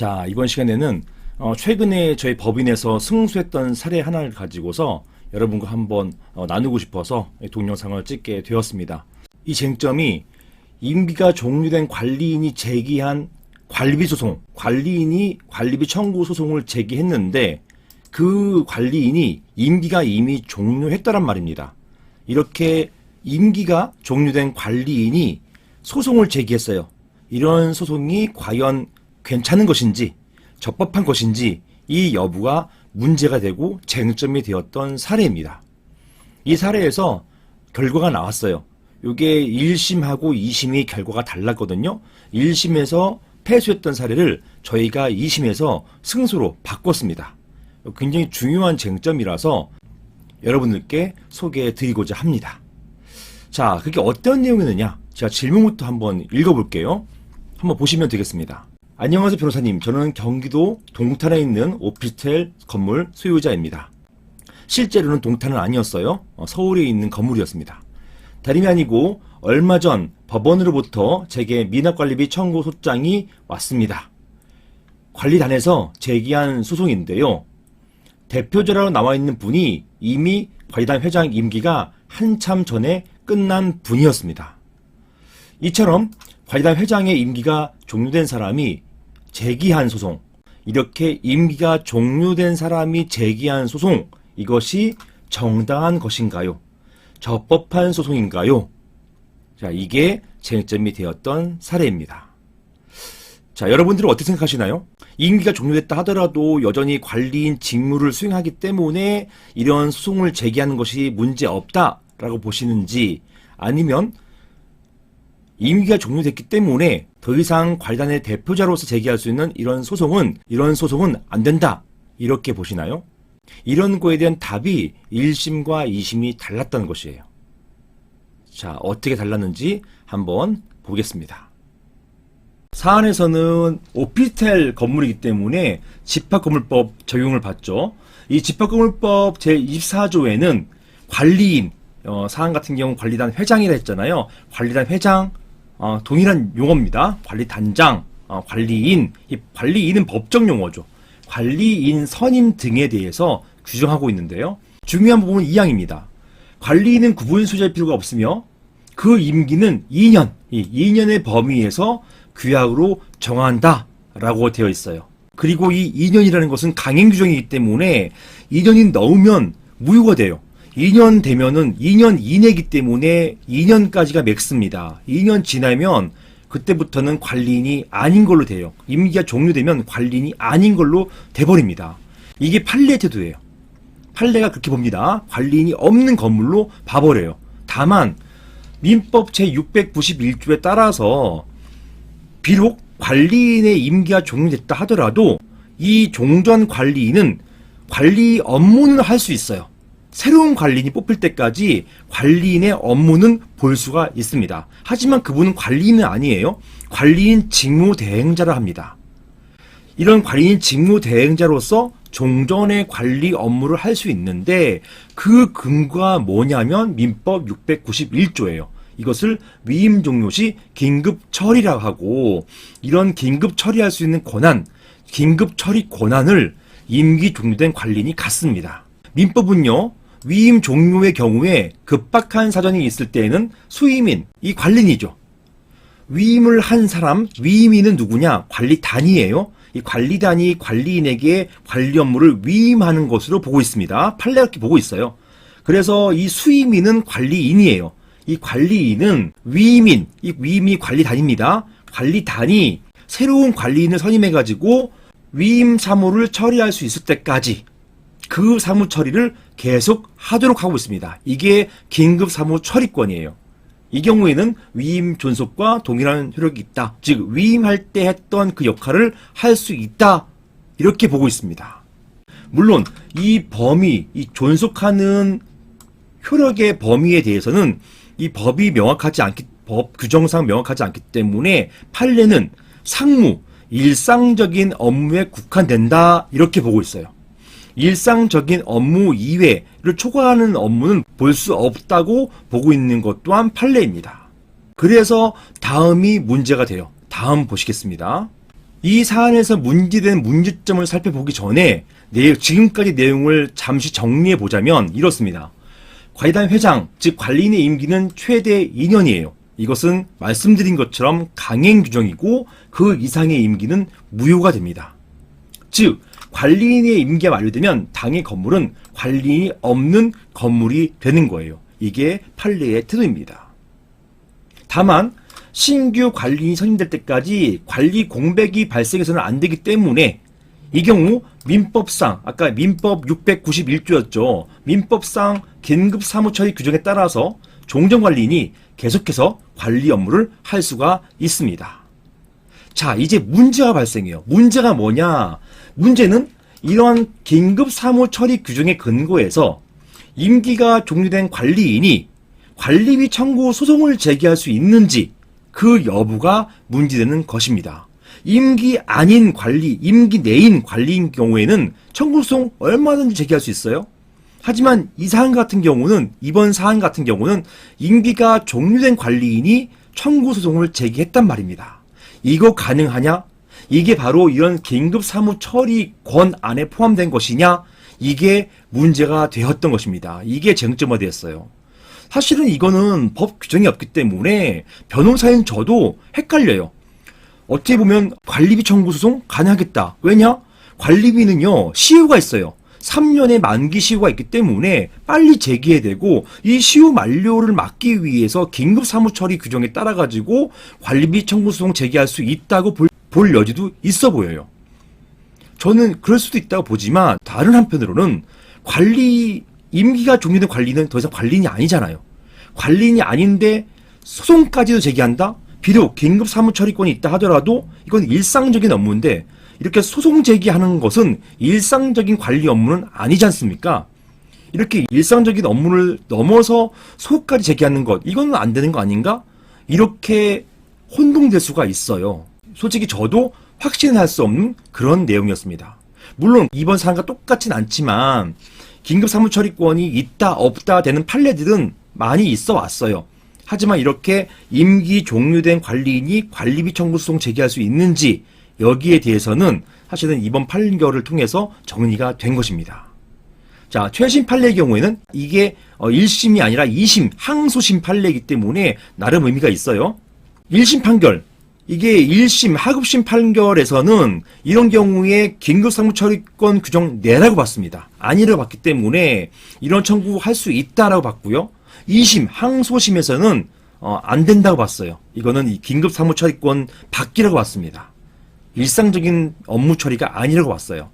자, 이번 시간에는 최근에 저희 법인에서 승소했던 사례 하나를 가지고서 여러분과 한번 나누고 싶어서 동영상을 찍게 되었습니다. 이 쟁점이 임기가 종료된 관리인이 제기한 관리비 소송, 관리인이 관리비 청구 소송을 제기했는데 그 관리인이 임기가 이미 종료했다란 말입니다. 이렇게 임기가 종료된 관리인이 소송을 제기했어요. 이런 소송이 과연 괜찮은 것인지 적법한 것인지 이 여부가 문제가 되고 쟁점이 되었던 사례입니다. 이 사례에서 결과가 나왔어요. 이게 1심하고 2심이 결과가 달랐거든요. 1심에서 패소했던 사례를 저희가 2심에서 승소로 바꿨습니다. 굉장히 중요한 쟁점이라서 여러분들께 소개해 드리고자 합니다. 자, 그게 어떤 내용이느냐? 제가 질문부터 한번 읽어볼게요. 한번 보시면 되겠습니다. 안녕하세요 변호사님, 저는 경기도 동탄에 있는 오피스텔 건물 소유자입니다. 실제로는 동탄은 아니었어요. 서울에 있는 건물이었습니다. 다름이 아니고 얼마 전 법원으로부터 제게 미납관리비 청구 소장이 왔습니다. 관리단에서 제기한 소송인데요. 대표자로 나와 있는 분이 이미 관리단 회장 임기가 한참 전에 끝난 분이었습니다. 이처럼 관리단 회장의 임기가 종료된 사람이 제기한 소송, 이렇게 임기가 종료된 사람이 제기한 소송, 이것이 정당한 것인가요? 적법한 소송인가요? 자, 이게 쟁점이 되었던 사례입니다. 자, 여러분들은 어떻게 생각하시나요? 임기가 종료됐다 하더라도 여전히 관리인 직무를 수행하기 때문에 이런 소송을 제기하는 것이 문제없다라고 보시는지, 아니면 임기가 종료됐기 때문에 더 이상 관리단의 대표자로서 제기할 수 있는 이런 소송은 안 된다, 이렇게 보시나요? 이런 거에 대한 답이 1심과 2심이 달랐다는 것이에요. 자, 어떻게 달랐는지 한번 보겠습니다. 사안에서는 오피스텔 건물이기 때문에 집합건물법 적용을 받죠. 이 집합건물법 제24조에는 관리인, 사안 같은 경우 관리단 회장이라 했잖아요. 관리단 회장, 동일한 용어입니다. 관리단장, 관리인, 이 관리인은 법적 용어죠. 관리인 선임 등에 대해서 규정하고 있는데요. 중요한 부분은 2항입니다. 관리인은 구분 소지할 필요가 없으며 그 임기는 2년, 이 2년의 범위에서 규약으로 정한다 라고 되어 있어요. 그리고 이 2년이라는 것은 강행 규정이기 때문에 2년이 넘으면 무효가 돼요. 2년 되면은 2년 이내이기 때문에 2년까지가 맥스입니다. 2년 지나면 그때부터는 관리인이 아닌 걸로 돼요. 임기가 종료되면 관리인이 아닌 걸로 돼버립니다. 이게 판례 태도예요. 판례가 그렇게 봅니다. 관리인이 없는 건물로 봐버려요. 다만 민법 제691조에 따라서 비록 관리인의 임기가 종료됐다 하더라도 이 종전 관리인은 관리 업무는 할 수 있어요. 새로운 관리인이 뽑힐 때까지 관리인의 업무는 볼 수가 있습니다. 하지만 그분은 관리인은 아니에요. 관리인 직무대행자라 합니다. 이런 관리인 직무대행자로서 종전의 관리 업무를 할 수 있는데 그 근거가 뭐냐면 민법 691조예요. 이것을 위임 종료 시 긴급 처리라고 하고, 이런 긴급 처리할 수 있는 권한, 긴급 처리 권한을 임기 종료된 관리인이 갖습니다. 민법은요, 위임 종료의 경우에 급박한 사정이 있을 때에는 수임인, 이 관리인이죠. 위임을 한 사람, 위임인은 누구냐? 관리단이에요. 이 관리단이 관리인에게 관리 업무를 위임하는 것으로 보고 있습니다. 판례가 이렇게 보고 있어요. 그래서 이 수임인은 관리인이에요. 이 관리인은 위임인, 이 위임이 관리단입니다. 관리단이 새로운 관리인을 선임해가지고 위임 사무를 처리할 수 있을 때까지 그 사무 처리를 계속 하도록 하고 있습니다. 이게 긴급 사무 처리권이에요. 이 경우에는 위임 존속과 동일한 효력이 있다. 즉 위임할 때 했던 그 역할을 할 수 있다. 이렇게 보고 있습니다. 물론 이 범위, 이 존속하는 효력의 범위에 대해서는 이 법이 명확하지 않기, 법 규정상 명확하지 않기 때문에 판례는 상무, 일상적인 업무에 국한된다, 이렇게 보고 있어요. 일상적인 업무 이외를 초과하는 업무는 볼 수 없다고 보고 있는 것 또한 판례입니다. 그래서 다음이 문제가 돼요. 다음 보시겠습니다. 이 사안에서 문제된 문제점을 살펴보기 전에 지금까지 내용을 잠시 정리해 보자면 이렇습니다. 관리단 회장, 즉 관리인의 임기는 최대 2년이에요. 이것은 말씀드린 것처럼 강행 규정이고 그 이상의 임기는 무효가 됩니다. 즉 관리인의 임기가 만료되면 당의 건물은 관리인이 없는 건물이 되는 거예요. 이게 판례의 태도입니다. 다만 신규 관리인이 선임될 때까지 관리 공백이 발생해서는 안 되기 때문에 이 경우 민법상 아까 민법 691조였죠. 민법상 긴급 사무처리 규정에 따라서 종전관리인이 계속해서 관리 업무를 할 수가 있습니다. 자, 이제 문제가 발생해요. 문제가 뭐냐? 문제는 이러한 긴급 사무처리 규정에 근거해서 임기가 종료된 관리인이 관리비 청구 소송을 제기할 수 있는지 그 여부가 문제되는 것입니다. 임기 아닌 관리, 임기 내인 관리인 경우에는 청구소송 얼마든지 제기할 수 있어요. 하지만 이 사안 같은 경우는, 이번 사안 같은 경우는 임기가 종료된 관리인이 청구소송을 제기했단 말입니다. 이거 가능하냐? 이게 바로 이런 긴급사무처리권 안에 포함된 것이냐? 이게 문제가 되었던 것입니다. 이게 쟁점화되었어요. 사실은 이거는 법 규정이 없기 때문에 변호사인 저도 헷갈려요. 어떻게 보면 관리비 청구 소송 가능하겠다. 왜냐? 관리비는요, 시효가 있어요. 3년의 만기 시효가 있기 때문에 빨리 제기해야 되고, 이 시효 만료를 막기 위해서 긴급사무처리 규정에 따라가지고 관리비 청구 소송 제기할 수 있다고 볼 여지도 있어 보여요. 저는 그럴 수도 있다고 보지만, 다른 한편으로는 임기가 종료된 관리는 더 이상 관리인이 아니잖아요. 관리인이 아닌데 소송까지도 제기한다? 비록 긴급사무처리권이 있다 하더라도 이건 일상적인 업무인데 이렇게 소송 제기하는 것은 일상적인 관리 업무는 아니지 않습니까? 이렇게 일상적인 업무를 넘어서 소까지 제기하는 것, 이건 안 되는 거 아닌가? 이렇게 혼동될 수가 있어요. 솔직히 저도 확신할 수 없는 그런 내용이었습니다. 물론 이번 사안과 똑같진 않지만 긴급사무처리권이 있다 없다 되는 판례들은 많이 있어 왔어요. 하지만 이렇게 임기 종료된 관리인이 관리비 청구 소송 제기할 수 있는지 여기에 대해서는 사실은 이번 판결을 통해서 정리가 된 것입니다. 자, 최신 판례의 경우에는 이게 1심이 아니라 2심 항소심 판례이기 때문에 나름 의미가 있어요. 1심 판결, 이게 1심 하급심 판결에서는 이런 경우에 긴급사무처리권 규정 내라고 봤습니다. 아니라고 봤기 때문에 이런 청구할 수 있다라고 봤고요. 2심 항소심에서는 안 된다고 봤어요. 이거는 이 긴급사무처리권 밖이라고 봤습니다. 일상적인 업무 처리가 아니라고 봤어요.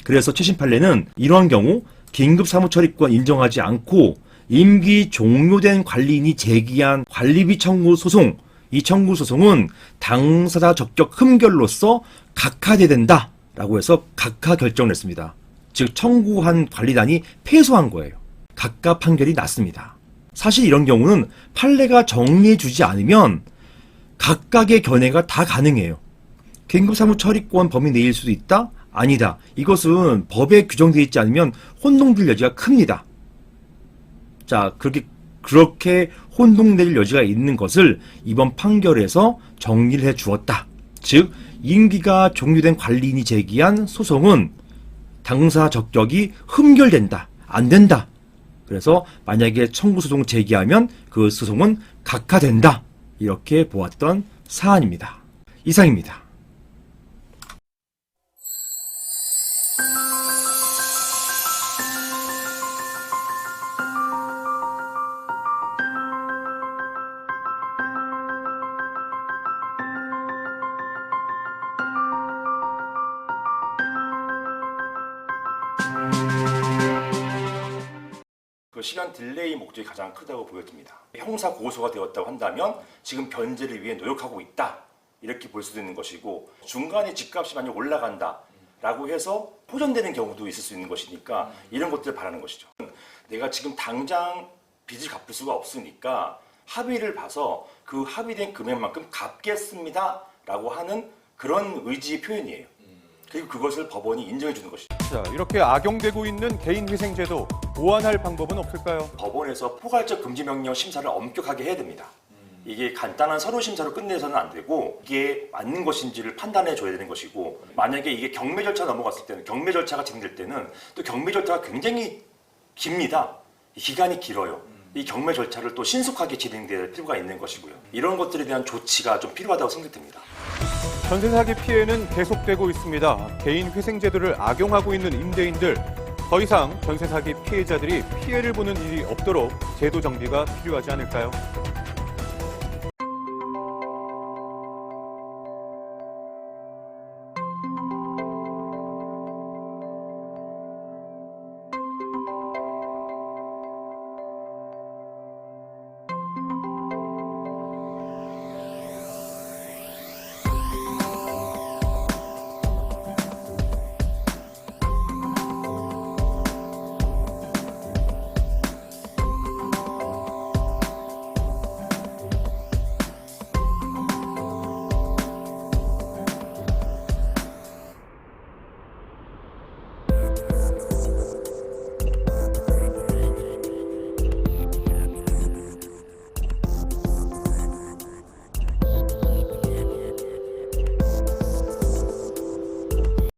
그래서 최신 판례는 이러한 경우 긴급사무처리권 인정하지 않고 임기 종료된 관리인이 제기한 관리비 청구 소송, 이 청구 소송은 당사자 적격 흠결로서 각하돼야 된다라고 해서 각하 결정을 했습니다. 즉 청구한 관리단이 패소한 거예요. 각하 판결이 났습니다. 사실 이런 경우는 판례가 정리해주지 않으면 각각의 견해가 다 가능해요. 긴급사무처리권 범위 내일 수도 있다? 아니다. 이것은 법에 규정되어 있지 않으면 혼동될 여지가 큽니다. 자, 그렇게 혼동될 여지가 있는 것을 이번 판결에서 정리를 해 주었다. 즉, 임기가 종료된 관리인이 제기한 소송은 당사 적격이 흠결된다. 안 된다. 그래서 만약에 청구소송 제기하면 그 소송은 각하된다. 이렇게 보았던 사안입니다. 이상입니다. 그 시간 딜레이 목적이 가장 크다고 보여집니다. 형사 고소가 되었다고 한다면 지금 변제를 위해 노력하고 있다 이렇게 볼 수도 있는 것이고, 중간에 집값이 많이 올라간다 라고 해서 포전되는 경우도 있을 수 있는 것이니까 이런 것들을 바라는 것이죠. 내가 지금 당장 빚을 갚을 수가 없으니까 합의를 봐서 그 합의된 금액만큼 갚겠습니다 라고 하는 그런 의지의 표현이에요. 그리고 그것을 법원이 인정해 주는 것이죠. 자, 이렇게 악용되고 있는 개인위생제도 보완할 방법은 없을까요? 법원에서 포괄적 금지 명령 심사를 엄격하게 해야 됩니다. 이게 간단한 서류 심사로 끝내서는 안 되고 이게 맞는 것인지를 판단해 줘야 되는 것이고 만약에 이게 경매 절차 넘어갔을 때는 경매 절차가 진행될 때는 또 경매 절차가 굉장히 깁니다. 기간이 길어요. 이 경매 절차를 또 신속하게 진행될 필요가 있는 것이고요. 이런 것들에 대한 조치가 좀 필요하다고 생각됩니다. 전세 사기 피해는 계속되고 있습니다. 개인 회생 제도를 악용하고 있는 임대인들, 더 이상 전세 사기 피해자들이 피해를 보는 일이 없도록 제도 정비가 필요하지 않을까요?